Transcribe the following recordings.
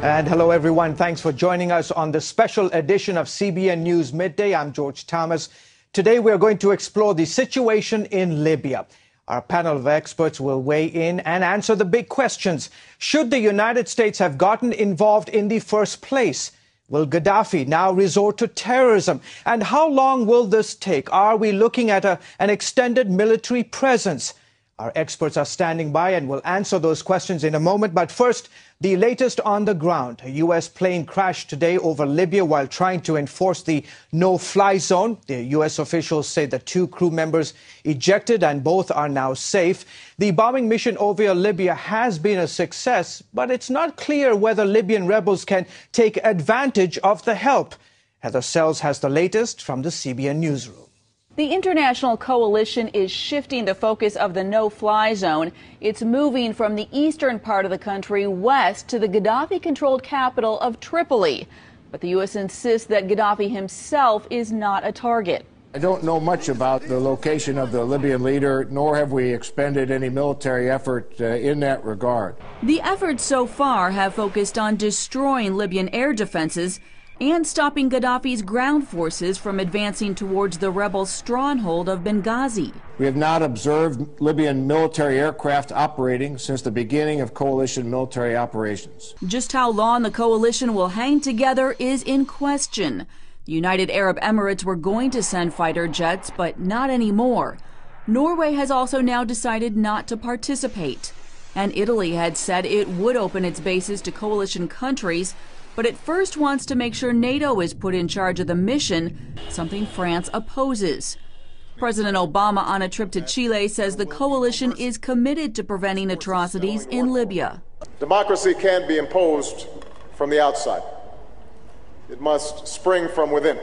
And hello, everyone. Thanks for joining us on the special edition of CBN News Midday. I'm George Thomas. Today, we're going to explore the situation in Libya. Our panel of experts will weigh in and answer the big questions. Should the United States have gotten involved in the first place? Will Gaddafi now resort to terrorism? And how long will this take? Are we looking at an extended military presence? Our experts are standing by and will answer those questions in a moment. But first, the latest on the ground. A U.S. plane crashed today over Libya while trying to enforce the no-fly zone. The U.S. officials say the 2 crew members ejected and both are now safe. The bombing mission over Libya has been a success, but it's not clear whether Libyan rebels can take advantage of the help. Heather Sells has the latest from the CBN newsroom. The international coalition is shifting the focus of the no-fly zone. It's moving from the eastern part of the country west to the Gaddafi-controlled capital of Tripoli. But the U.S. insists that Gaddafi himself is not a target. I don't know much about the location of the Libyan leader, nor have we expended any military effort in that regard. The efforts so far have focused on destroying Libyan air defenses and stopping Gaddafi's ground forces from advancing towards the rebel stronghold of Benghazi. We have not observed Libyan military aircraft operating since the beginning of coalition military operations. Just how long the coalition will hang together is in question. The United Arab Emirates were going to send fighter jets, but not anymore. Norway has also now decided not to participate. And Italy had said it would open its bases to coalition countries, but it first wants to make sure NATO is put in charge of the mission, something France opposes. President Obama, on a trip to Chile, says the coalition is committed to preventing atrocities in Libya. Democracy can't be imposed from the outside. It must spring from within.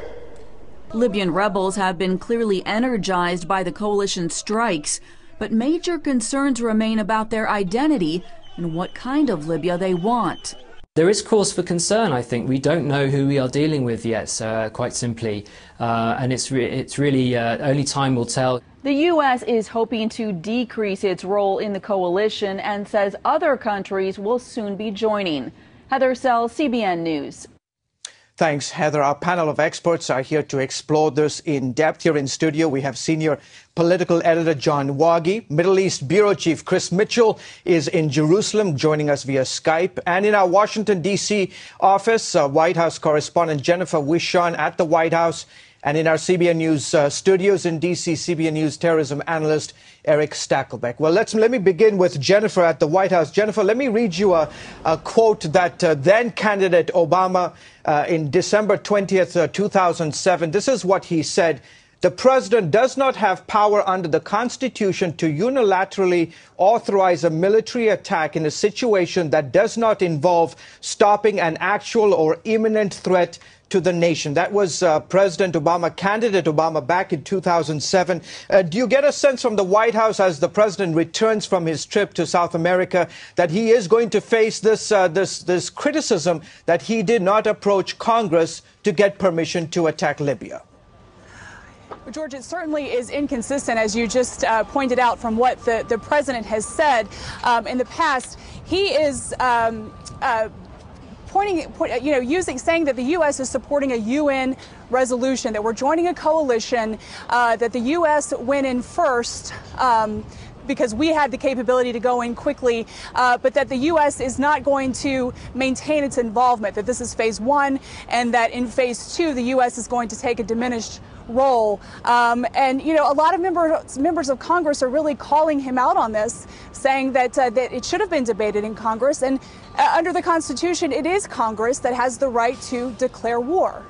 Libyan rebels have been clearly energized by the coalition strikes, but major concerns remain about their identity and what kind of Libya they want. There is cause for concern, I think. We don't know who we are dealing with yet, quite simply, and it's really only time will tell. The U.S. is hoping to decrease its role in the coalition and says other countries will soon be joining. Heather Sells, CBN News. Thanks, Heather. Our panel of experts are here to explore this in depth. Here in studio, we have senior political editor John Wagi. Middle East Bureau Chief Chris Mitchell is in Jerusalem, joining us via Skype. And in our Washington, D.C. office, White House correspondent Jennifer Wishon at the White House. And in our CBN News studios in D.C., CBN News terrorism analyst Eric Stakelbeck. Well, let me begin with Jennifer at the White House. Jennifer, let me read you a quote that then candidate Obama in December 20th, 2007. This is what he said. The president does not have power under the Constitution to unilaterally authorize a military attack in a situation that does not involve stopping an actual or imminent threat to the nation. That was President Obama, candidate Obama, back in 2007. Do you get a sense from the White House as the president returns from his trip to South America that he is going to face this criticism that he did not approach Congress to get permission to attack Libya? George, it certainly is inconsistent, as you just pointed out, from what the president has said in the past. He is saying that the U.S. is supporting a UN resolution, that we're joining a coalition, that the U.S. went in first because we had the capability to go in quickly, but that the U.S. is not going to maintain its involvement, that this is phase 1, and that in phase 2, the U.S. is going to take a diminished role. And, you know, a lot of members of Congress are really calling him out on this, saying that it should have been debated in Congress. And under the Constitution, it is Congress that has the right to declare war.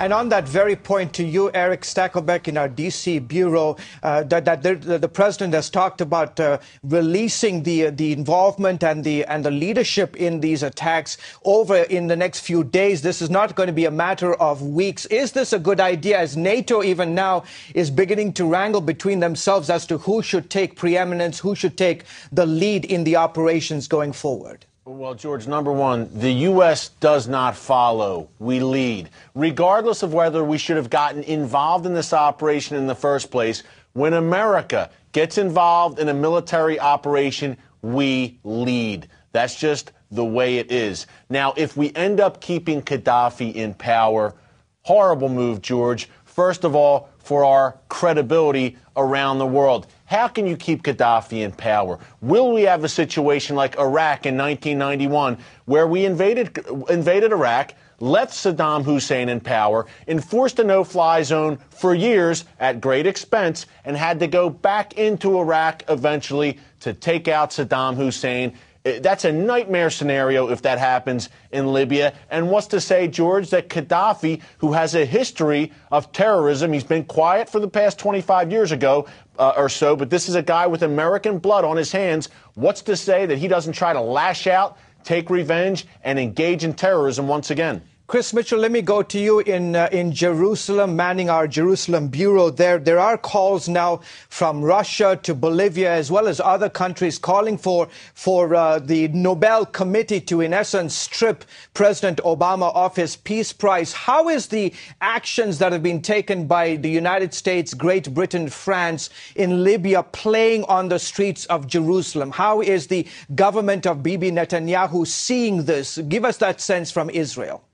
And on that very point, to you, Eric Stakelbeck, in our D.C. bureau, the president has talked about releasing the involvement and the leadership in these attacks over in the next few days. This is not going to be a matter of weeks. Is this a good idea, as NATO even now is beginning to wrangle between themselves as to who should take preeminence, who should take the lead in the operations going forward? Well, George, number one, the U.S. does not follow. We lead. Regardless of whether we should have gotten involved in this operation in the first place, when America gets involved in a military operation, we lead. That's just the way it is. Now, if we end up keeping Gaddafi in power, horrible move, George. First of all, for our credibility around the world. How can you keep Gaddafi in power? Will we have a situation like Iraq in 1991 where we invaded Iraq, left Saddam Hussein in power, enforced a no-fly zone for years at great expense, and had to go back into Iraq eventually to take out Saddam Hussein? That's a nightmare scenario if that happens in Libya. And what's to say, George, that Gaddafi, who has a history of terrorism, he's been quiet for the past 25 years ago or so, but this is a guy with American blood on his hands. What's to say that he doesn't try to lash out, take revenge, and engage in terrorism once again? Chris Mitchell, let me go to you in Jerusalem, manning our Jerusalem bureau there. There are calls now from Russia to Bolivia, as well as other countries, calling for the Nobel Committee to, in essence, strip President Obama of his Peace Prize. How is the actions that have been taken by the United States, Great Britain, France in Libya playing on the streets of Jerusalem? How is the government of Bibi Netanyahu seeing this? Give us that sense from Israel.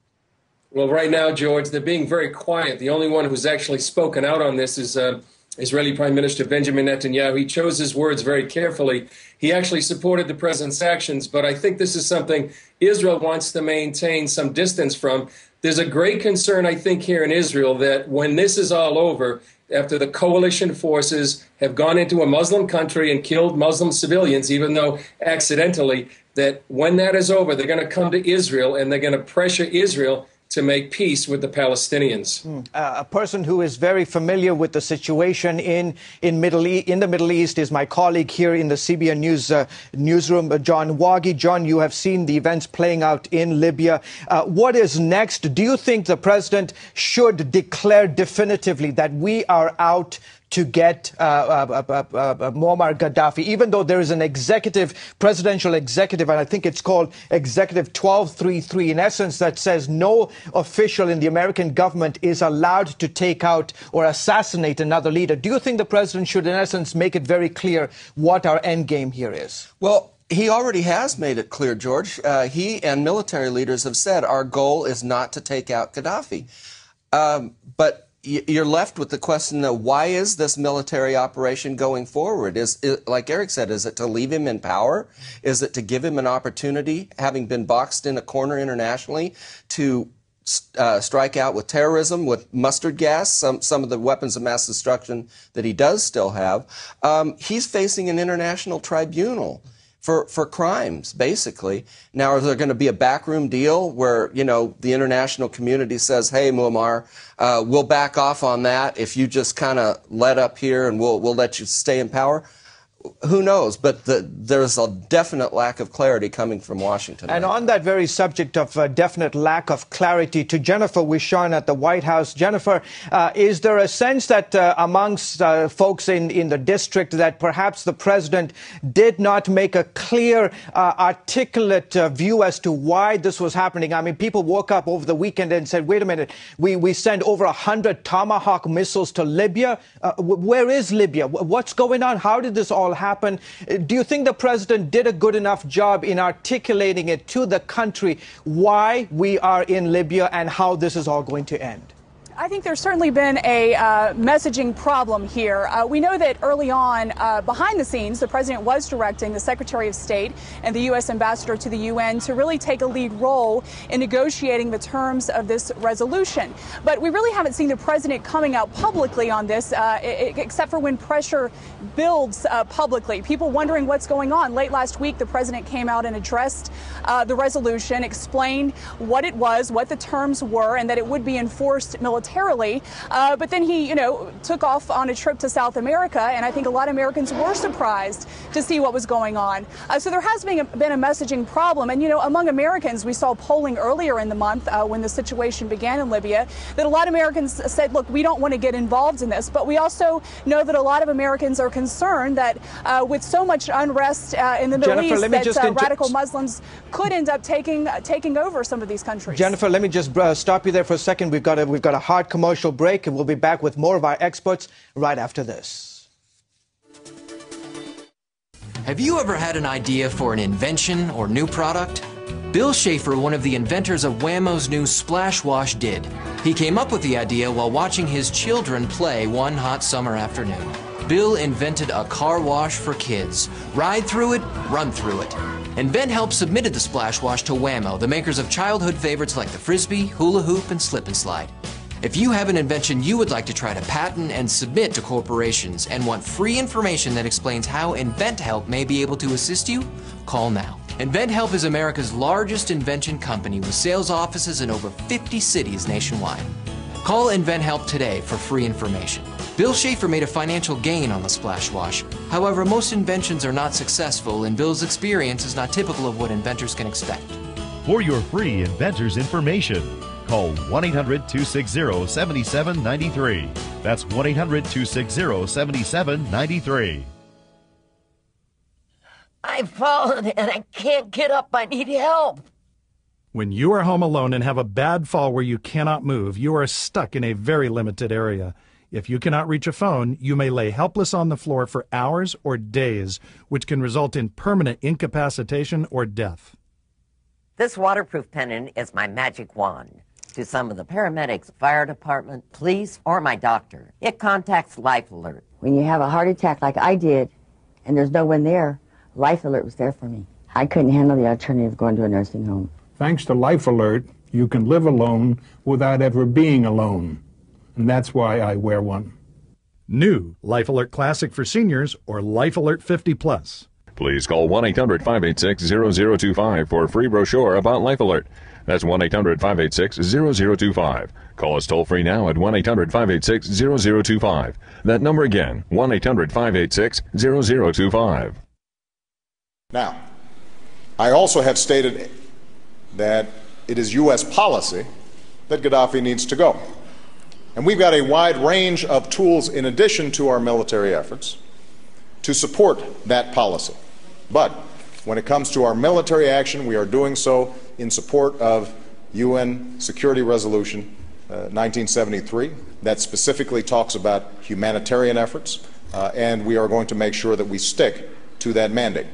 Well, right now, George, they're being very quiet. The only one who's actually spoken out on this is Israeli Prime Minister Benjamin Netanyahu. He chose his words very carefully. He actually supported the president's actions, but I think this is something Israel wants to maintain some distance from. There's a great concern, I think, here in Israel that when this is all over, after the coalition forces have gone into a Muslim country and killed Muslim civilians, even though accidentally, that when that is over, they're going to come to Israel and they're going to pressure Israel to make peace with the Palestinians. A person who is very familiar with the situation in the Middle East is my colleague here in the CBN News newsroom, John Wagi. John, you have seen the events playing out in Libya. What is next? Do you think the president should declare definitively that we are out to get Muammar Gaddafi, even though there is an presidential executive, and I think it's called Executive 1233, in essence, that says no official in the American government is allowed to take out or assassinate another leader. Do you think the president should, in essence, make it very clear what our end game here is? Well, he already has made it clear, George. He and military leaders have said our goal is not to take out Gaddafi. But you're left with the question of why is this military operation going forward? Like Eric said, is it to leave him in power? Is it to give him an opportunity, having been boxed in a corner internationally, to strike out with terrorism, with mustard gas, some of the weapons of mass destruction that he does still have? He's facing an international tribunal for crimes, basically. Now, is there going to be a backroom deal where, the international community says, hey, Muammar, we'll back off on that if you just kind of let up here and we'll let you stay in power? Who knows? But there's a definite lack of clarity coming from Washington. And on that very subject of definite lack of clarity, to Jennifer Wishon at the White House. Jennifer, is there a sense that amongst folks in the district that perhaps the president did not make a clear, articulate view as to why this was happening? I mean, people woke up over the weekend and said, wait a minute, we send over 100 Tomahawk missiles to Libya. Where is Libya? What's going on? How did this all happen? Do you think the president did a good enough job in articulating it to the country why we are in Libya and how this is all going to end? I think there's certainly been a messaging problem here. We know that early on, behind the scenes, the president was directing the Secretary of State and the U.S. ambassador to the UN to really take a lead role in negotiating the terms of this resolution. But we really haven't seen the president coming out publicly on this, except for when pressure builds publicly. People wondering what's going on. Late last week, the president came out and addressed the resolution, explained what it was, what the terms were, and that it would be enforced militarily. But then he, took off on a trip to South America, and I think a lot of Americans were surprised to see what was going on. So there has been a messaging problem. And, among Americans, we saw polling earlier in the month when the situation began in Libya that a lot of Americans said, look, we don't want to get involved in this. But we also know that a lot of Americans are concerned that with so much unrest in the Middle East, that radical Muslims could end up taking over some of these countries. Jennifer, let me just stop you there for a second. We've got a hard commercial break, and we'll be back with more of our experts right after this. Have you ever had an idea for an invention or new product? Bill Schaefer, one of the inventors of Whammo's new Splash Wash, did. He came up with the idea while watching his children play one hot summer afternoon. Bill invented a car wash for kids. Ride through it, run through it. InventHelp submitted the Splash Wash to Whammo, the makers of childhood favorites like the Frisbee, hula hoop, and slip and slide. If you have an invention you would like to try to patent and submit to corporations and want free information that explains how InventHelp may be able to assist you, call now. InventHelp is America's largest invention company with sales offices in over 50 cities nationwide. Call InventHelp today for free information. Bill Schaefer made a financial gain on the Splash Wash. However, most inventions are not successful, and Bill's experience is not typical of what inventors can expect. For your free inventor's information, call 1-800-260-7793. That's 1-800-260-7793. I've fallen and I can't get up. I need help. When you are home alone and have a bad fall where you cannot move, you are stuck in a very limited area. If you cannot reach a phone, you may lay helpless on the floor for hours or days, which can result in permanent incapacitation or death. This waterproof pendant is my magic wand. To some of the paramedics, fire department, police, or my doctor, it contacts Life Alert. When you have a heart attack like I did, and there's no one there, Life Alert was there for me. I couldn't handle the alternative of going to a nursing home. Thanks to Life Alert, you can live alone without ever being alone. And that's why I wear one. New Life Alert Classic for seniors or Life Alert 50+. Please call 1-800-586-0025 for a free brochure about Life Alert. That's 1-800-586-0025. Call us toll-free now at 1-800-586-0025. That number again, 1-800-586-0025. Now, I also have stated that it is U.S. policy that Gaddafi needs to go. And we've got a wide range of tools in addition to our military efforts to support that policy. But when it comes to our military action, we are doing so in support of UN Security Resolution 1973 that specifically talks about humanitarian efforts, and we are going to make sure that we stick to that mandate.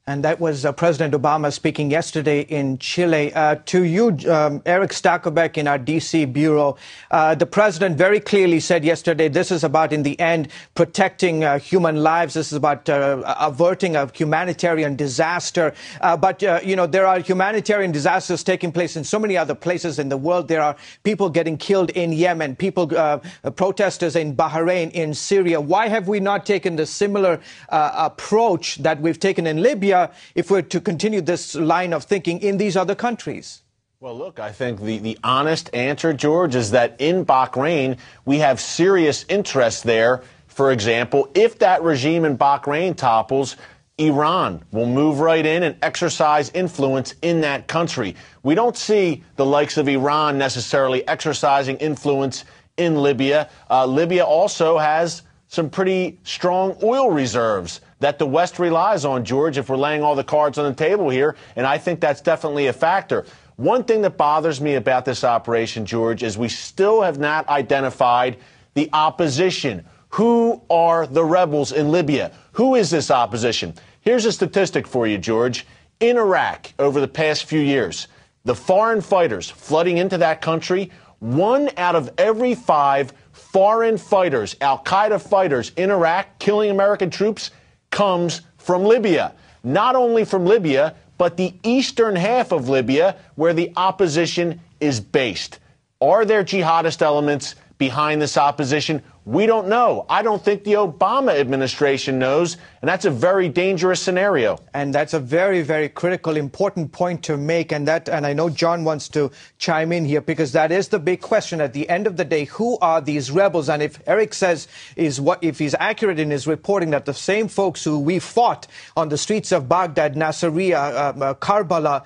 And that was President Obama speaking yesterday in Chile. To you, Eric Stakelbeck in our D.C. bureau, the president very clearly said yesterday this is about, in the end, protecting human lives. This is about averting a humanitarian disaster. But there are humanitarian disasters taking place in so many other places in the world. There are people getting killed in Yemen, protesters in Bahrain, in Syria. Why have we not taken the similar approach that we've taken in Libya if we're to continue this line of thinking in these other countries? Well, look, I think the honest answer, George, is that in Bahrain, we have serious interest there. For example, if that regime in Bahrain topples, Iran will move right in and exercise influence in that country. We don't see the likes of Iran necessarily exercising influence in Libya. Libya also has some pretty strong oil reserves that the West relies on, George, if we're laying all the cards on the table here, and I think that's definitely a factor. One thing that bothers me about this operation, George, is we still have not identified the opposition. Who are the rebels in Libya? Who is this opposition? Here's a statistic for you, George. In Iraq, over the past few years, the foreign fighters flooding into that country, 1 out of every 5 foreign fighters, al-Qaeda fighters in Iraq killing American troops, comes from Libya. Not only from Libya, but the eastern half of Libya, where the opposition is based. Are there jihadist elements behind this opposition? We don't know. I don't think the Obama administration knows, and that's a very dangerous scenario. And that's a very, very critical, important point to make, and I know John wants to chime in here, because that is the big question at the end of the day. Who are these rebels? And if Eric says if he's accurate in his reporting that the same folks who we fought on the streets of Baghdad, Nasiriyah, Karbala,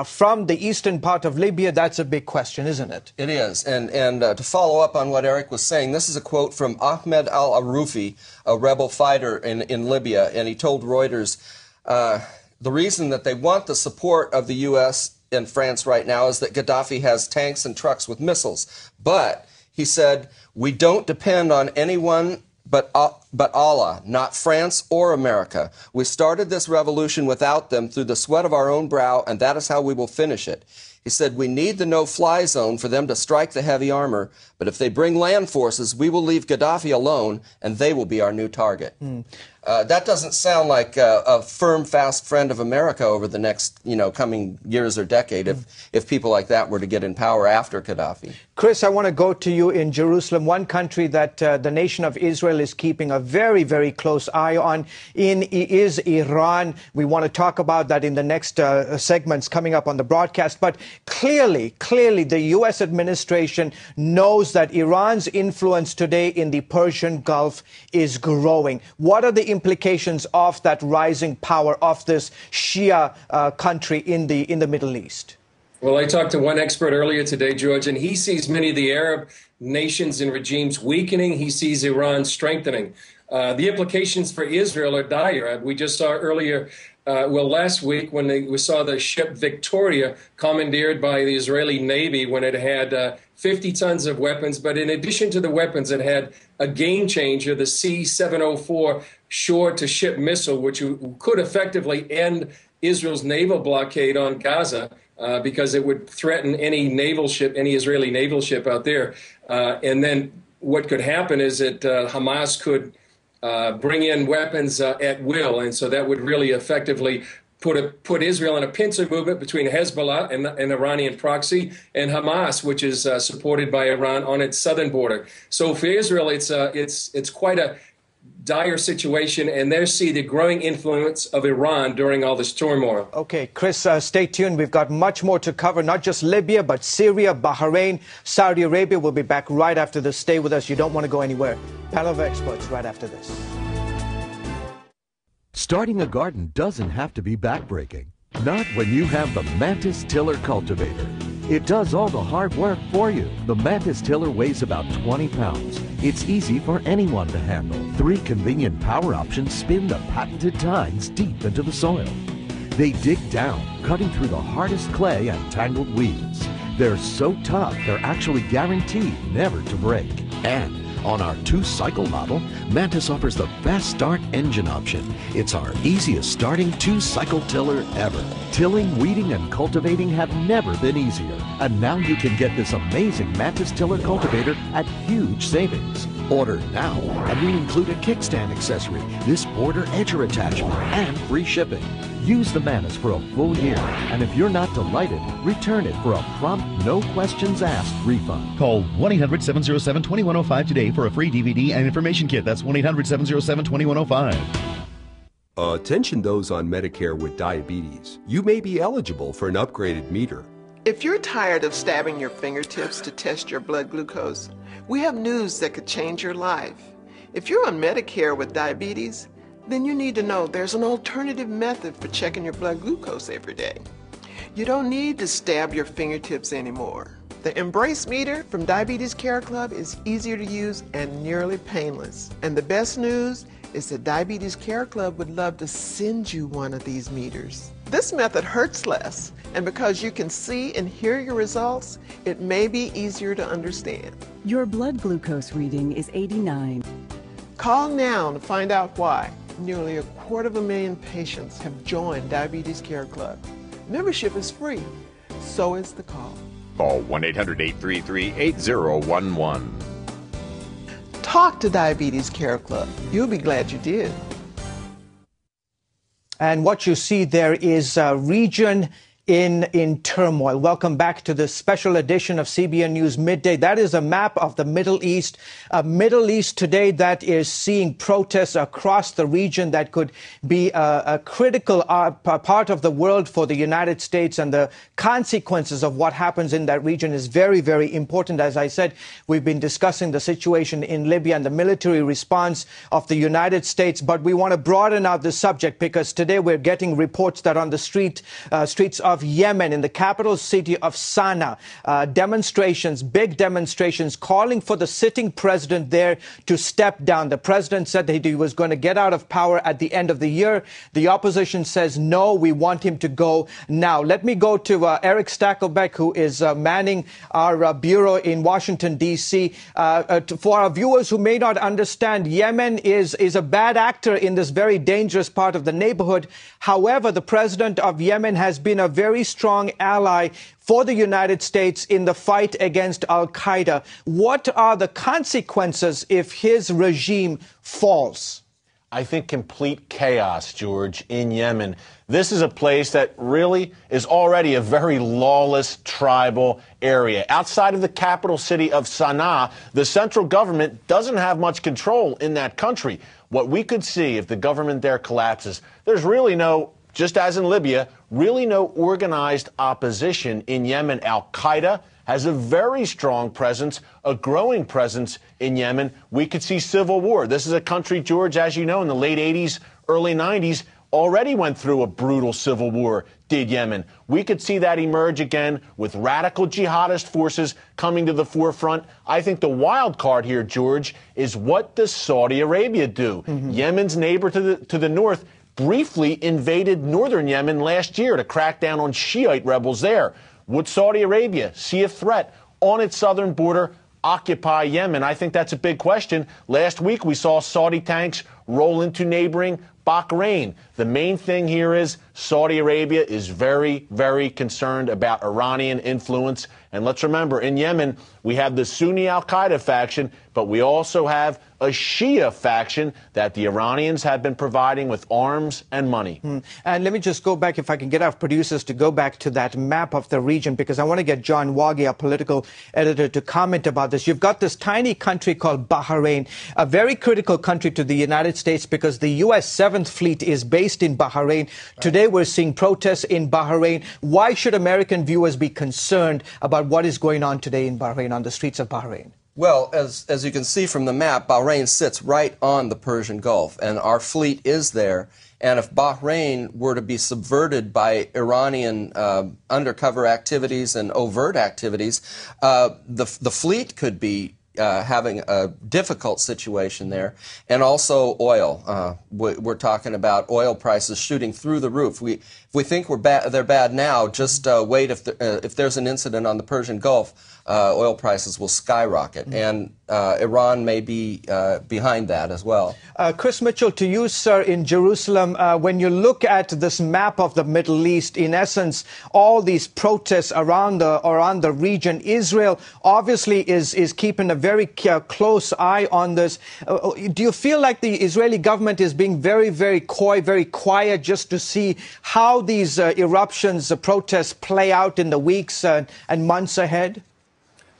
from the eastern part of Libya, that's a big question, isn't it? It is. And to follow up on what Eric was saying, this is a quote from Ahmed al-Aroufi, a rebel fighter in Libya, and he told Reuters the reason that they want the support of the U.S. and France right now is that Gaddafi has tanks and trucks with missiles. But, he said, we don't depend on anyone but Allah, not France or America. We started this revolution without them through the sweat of our own brow, and that is how we will finish it. He said, we need the no-fly zone for them to strike the heavy armor, but if they bring land forces, we will leave Gaddafi alone, and they will be our new target. That doesn't sound like a firm, fast friend of America over the next, coming years or decade if people like that were to get in power after Gaddafi. Chris, I want to go to you in Jerusalem. One country that the nation of Israel is keeping a very, very close eye on is Iran. We want to talk about that in the next segments coming up on the broadcast. But clearly, the U.S. administration knows that Iran's influence today in the Persian Gulf is growing. What are the implications of that rising power of this Shia country in the Middle East? Well, I talked to one expert earlier today, George, and he sees many of the Arab nations and regimes weakening. He sees Iran strengthening. The implications for Israel are dire. We just saw earlier, last week, when we saw the ship Victoria commandeered by the Israeli Navy when it had 50 tons of weapons. But in addition to the weapons, it had a game changer, the C-704 shore-to-ship missile, which could effectively end Israel's naval blockade on Gaza. Because it would threaten any Israeli naval ship out there. And then what could happen is that Hamas could bring in weapons at will. And so that would really effectively put Israel in a pincer movement between Hezbollah and an Iranian proxy and Hamas, which is supported by Iran on its southern border. So for Israel, it's quite a dire situation, and they see the growing influence of Iran during all this turmoil. Okay, Chris, stay tuned. We've got much more to cover, not just Libya, but Syria, Bahrain, Saudi Arabia. We'll be back right after this. Stay with us. You don't want to go anywhere. Panel of experts right after this. Starting a garden doesn't have to be backbreaking. Not when you have the Mantis Tiller Cultivator. It does all the hard work for you. The Mantis Tiller weighs about 20 pounds. It's easy for anyone to handle. 3 convenient power options spin the patented tines deep into the soil. They dig down, cutting through the hardest clay and tangled weeds. They're so tough, they're actually guaranteed never to break. And on our 2-cycle model, Mantis offers the fast start engine option. It's our easiest starting 2-cycle tiller ever. Tilling, weeding, and cultivating have never been easier. And now you can get this amazing Mantis Tiller Cultivator at huge savings. Order now, and we include a kickstand accessory, this border edger attachment, and free shipping. Use the Mantis for a full year, and if you're not delighted, return it for a prompt, no questions asked refund. Call 1-800-707-2105 today for a free DVD and information kit. That's 1-800-707-2105. Attention those on Medicare with diabetes. You may be eligible for an upgraded meter. If you're tired of stabbing your fingertips to test your blood glucose, we have news that could change your life. If you're on Medicare with diabetes, then you need to know there's an alternative method for checking your blood glucose every day. You don't need to stab your fingertips anymore. The Embrace meter from Diabetes Care Club is easier to use and nearly painless. And the best news is that Diabetes Care Club would love to send you one of these meters. This method hurts less, and because you can see and hear your results, it may be easier to understand. Your blood glucose reading is 89. Call now to find out why. Nearly 250,000 patients have joined Diabetes Care Club. Membership is free, so is the call. Call 1-800-833-8011. Talk to Diabetes Care Club. You'll be glad you did. And what you see there is a region in turmoil. Welcome back to this special edition of CBN News Midday. That is a map of the Middle East. A Middle East today that is seeing protests across the region that could be a critical part of the world for the United States, and the consequences of what happens in that region is very, very important. As I said, we've been discussing the situation in Libya and the military response of the United States, but we want to broaden out the subject because today we're getting reports that on the streets of of Yemen, in the capital city of Sana'a, demonstrations, big demonstrations, calling for the sitting president there to step down. The president said that he was going to get out of power at the end of the year. The opposition says, no, we want him to go now. Let me go to Eric Stakelbeck, who is manning our bureau in Washington, D.C. For our viewers who may not understand, Yemen is a bad actor in this very dangerous part of the neighborhood. However, the president of Yemen has been a very strong ally for the United States in the fight against al-Qaeda. What are the consequences if his regime falls? I think complete chaos, George, in Yemen. This is a place that really is already a very lawless tribal area. Outside of the capital city of Sana'a, the central government doesn't have much control in that country. What we could see if the government there collapses, there's really no, just as in Libya, really no organized opposition in Yemen. Al-Qaeda has a very strong presence, a growing presence in Yemen. We could see civil war. This is a country, George, as you know, in the late 80s, early 90s, already went through a brutal civil war, did Yemen. We could see that emerge again with radical jihadist forces coming to the forefront. I think the wild card here, George, is what does Saudi Arabia do? Yemen's neighbor to the north briefly invaded northern Yemen last year to crack down on Shiite rebels there. Would Saudi Arabia see a threat on its southern border, occupy Yemen? I think that's a big question. Last week, we saw Saudi tanks roll into neighboring Bahrain. The main thing here is Saudi Arabia is very, very concerned about Iranian influence. And let's remember, in Yemen, we have the Sunni al-Qaeda faction, but we also have a Shia faction that the Iranians have been providing with arms and money. And let me just go back, if I can get our producers to go back to that map of the region, because I want to get John Waggy, our political editor, to comment about this. You've got this tiny country called Bahrain, a very critical country to the United States because the U.S. 7th Fleet is based in Bahrain. Today we're seeing protests in Bahrain. Why should American viewers be concerned about what is going on today in Bahrain, on the streets of Bahrain? Well, as you can see from the map, Bahrain sits right on the Persian Gulf, and our fleet is there. And if Bahrain were to be subverted by Iranian undercover activities and overt activities, the fleet could be having a difficult situation there. And also oil. We're talking about oil prices shooting through the roof. If we think they're bad now, just wait if there's an incident on the Persian Gulf, oil prices will skyrocket. And Iran may be behind that as well. Chris Mitchell, to you, sir, in Jerusalem, when you look at this map of the Middle East, in essence, all these protests around the region, Israel obviously is keeping a very close eye on this. Do you feel like the Israeli government is being very, very coy, very quiet, just to see how these eruptions, protests play out in the weeks and months ahead?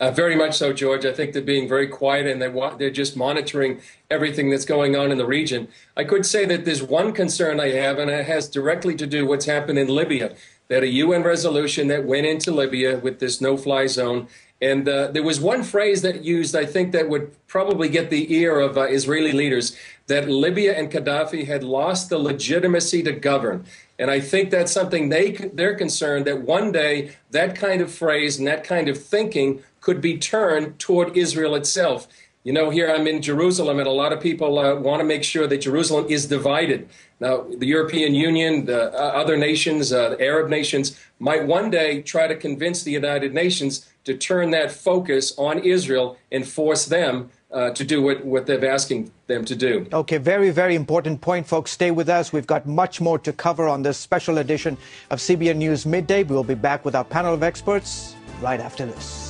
Very much so, George. I think they're being very quiet and they're just monitoring everything that's going on in the region. I could say that there's one concern I have, and it has directly to do with what's happened in Libya. That a UN resolution that went into Libya with this no-fly zone. And there was one phrase that used, I think, that would probably get the ear of Israeli leaders, that Libya and Gaddafi had lost the legitimacy to govern. And I think that's something they're concerned that one day that kind of phrase and that kind of thinking could be turned toward Israel itself. You know, here I'm in Jerusalem, and a lot of people want to make sure that Jerusalem is divided. Now, the European Union, the other nations, the Arab nations, might one day try to convince the United Nations to turn that focus on Israel and force them to do what they're asking them to do. Okay, very, very important point, folks. Stay with us. We've got much more to cover on this special edition of CBN News Midday. We'll be back with our panel of experts right after this.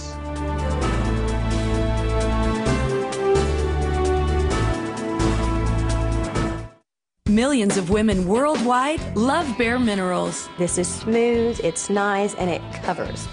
Millions of women worldwide love Bare Minerals. This is smooth, it's nice, and it covers.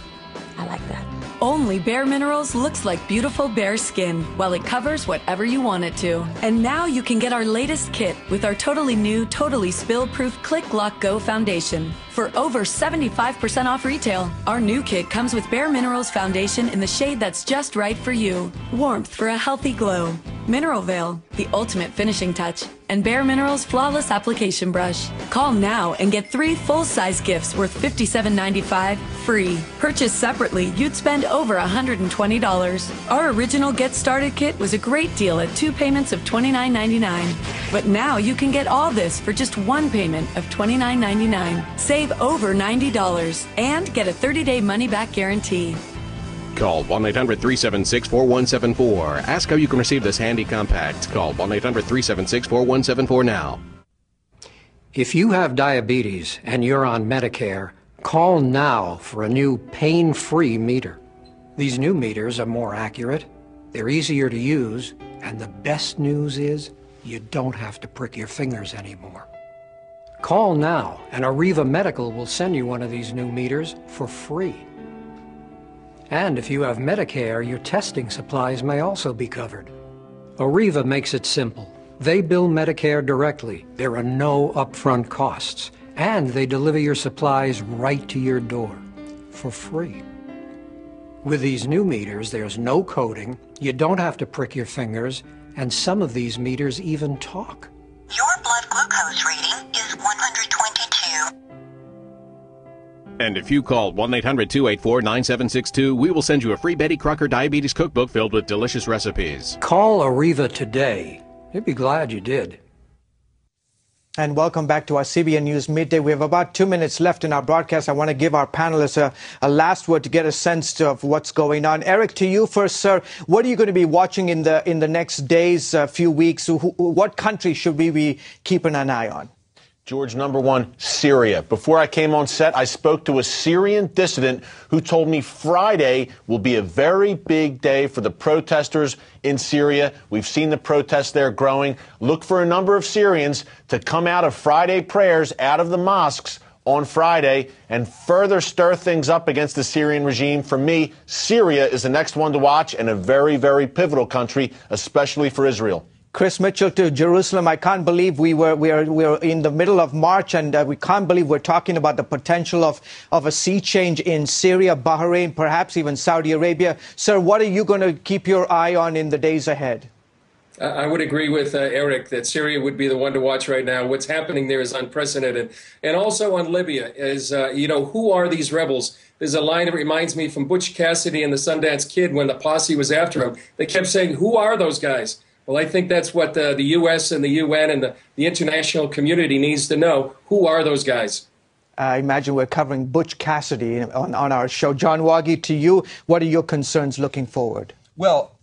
I like that. Only Bare Minerals looks like beautiful bare skin, while it covers whatever you want it to. And now you can get our latest kit with our totally new, totally spill-proof Click Lock Go Foundation. For over 75% off retail, our new kit comes with Bare Minerals Foundation in the shade that's just right for you. Warmth for a healthy glow. Mineral Veil, the ultimate finishing touch. and Bare Minerals Flawless Application Brush. Call now and get 3 full-size gifts worth $57.95 free. Purchased separately, you'd spend over $120. Our original Get Started kit was a great deal at 2 payments of $29.99. But now you can get all this for just 1 payment of $29.99. Save over $90 and get a 30-day money-back guarantee. Call 1-800-376-4174. Ask how you can receive this handy compact. Call 1-800-376-4174 now. If you have diabetes and you're on Medicare, call now for a new pain-free meter. These new meters are more accurate, they're easier to use, and the best news is you don't have to prick your fingers anymore. Call now and Arriva Medical will send you one of these new meters for free. And if you have Medicare, your testing supplies may also be covered. Arriva makes it simple. They bill Medicare directly. There are no upfront costs. And they deliver your supplies right to your door for free. With these new meters, there's no coding, you don't have to prick your fingers, and some of these meters even talk. Your blood glucose reading is 122. And if you call 1-800-284-9762, we will send you a free Betty Crocker Diabetes Cookbook filled with delicious recipes. Call Arriva today. You'd be glad you did. And welcome back to our CBN News Midday. We have about 2 minutes left in our broadcast. I want to give our panelists a last word to get a sense of what's going on. Eric, to you first, sir. What are you going to be watching in the next days, few weeks? What country should we be keeping an eye on? George, number one, Syria. Before I came on set, I spoke to a Syrian dissident who told me Friday will be a very big day for the protesters in Syria. We've seen the protests there growing. Look for a number of Syrians to come out of Friday prayers out of the mosques on Friday and further stir things up against the Syrian regime. For me, Syria is the next one to watch and a very, very pivotal country, especially for Israel. Chris Mitchell to Jerusalem. I can't believe we are in the middle of March, and we can't believe we're talking about the potential of a sea change in Syria, Bahrain, perhaps even Saudi Arabia. Sir, what are you going to keep your eye on in the days ahead? I would agree with Eric that Syria would be the one to watch right now. What's happening there is unprecedented. And also on Libya is, who are these rebels? There's a line that reminds me from Butch Cassidy and the Sundance Kid when the posse was after him. They kept saying, who are those guys? Well, I think that's what the U.S. and the UN and the international community needs to know. Who are those guys? I imagine we're covering Butch Cassidy on our show. John Wagi, to you, what are your concerns looking forward? Well,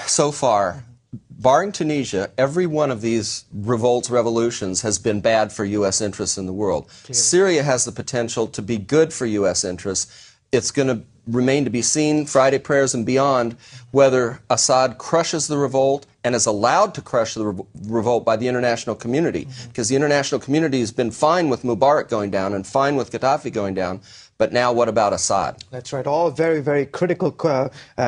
so far, barring Tunisia, every one of these revolutions has been bad for U.S. interests in the world. Clearly. Syria has the potential to be good for U.S. interests. It's going to remain to be seen, Friday prayers and beyond, whether Assad crushes the revolt and is allowed to crush the revolt by the international community. Because the international community has been fine with Mubarak going down and fine with Gaddafi going down. But now what about Assad? That's right. All very, very critical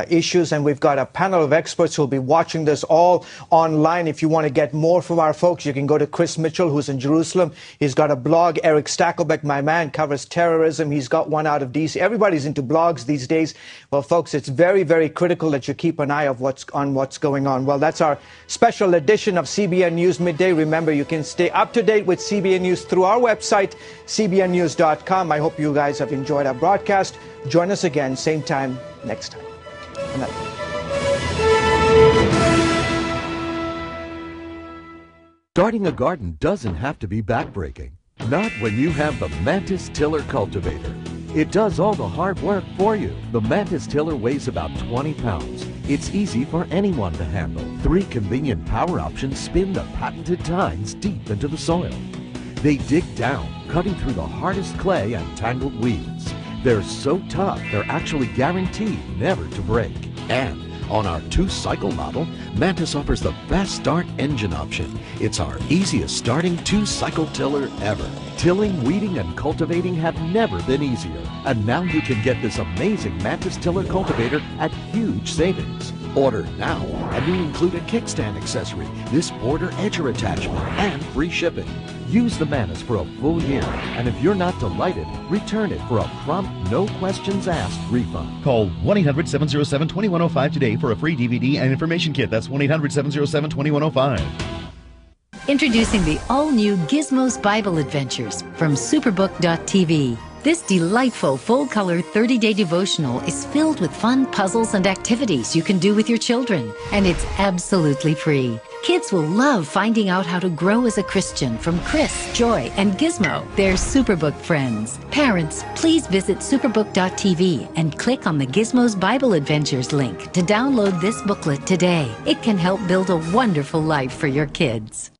issues. And we've got a panel of experts who will be watching this all online. If you want to get more from our folks, you can go to Chris Mitchell, who's in Jerusalem. He's got a blog. Eric Stakelbeck, my man, covers terrorism. He's got one out of D.C. Everybody's into blogs these days. Well, folks, it's very, very critical that you keep an eye on what's going on. Well, that's our special edition of CBN News Midday. Remember, you can stay up to date with CBN News through our website, cbnnews.com. I hope you guys have enjoyed our broadcast. Join us again, same time next time. Good night. Starting a garden doesn't have to be backbreaking. Not when you have the Mideast tiller cultivator. It does all the hard work for you. The Mideast tiller weighs about 20 pounds. It's easy for anyone to handle. 3 convenient power options spin the patented tines deep into the soil. They dig down, cutting through the hardest clay and tangled weeds. They're so tough, they're actually guaranteed never to break. And on our 2-cycle model, Mideast offers the fast start engine option. It's our easiest starting 2-cycle tiller ever. Tilling, weeding, and cultivating have never been easier. And now you can get this amazing Mideast tiller cultivator at huge savings. Order now, and you'll include a kickstand accessory, this border edger attachment, and free shipping. Use the Mideast for a full year, and if you're not delighted, return it for a prompt, no questions asked refund. Call 1-800-707-2105 today for a free DVD and information kit. That's 1-800-707-2105. Introducing the all-new Gizmo's Bible Adventures from Superbook.tv. This delightful full-color 30-day devotional is filled with fun puzzles and activities you can do with your children, and it's absolutely free. Kids will love finding out how to grow as a Christian from Chris, Joy, and Gizmo, their Superbook friends. Parents, please visit Superbook.tv and click on the Gizmo's Bible Adventures link to download this booklet today. It can help build a wonderful life for your kids.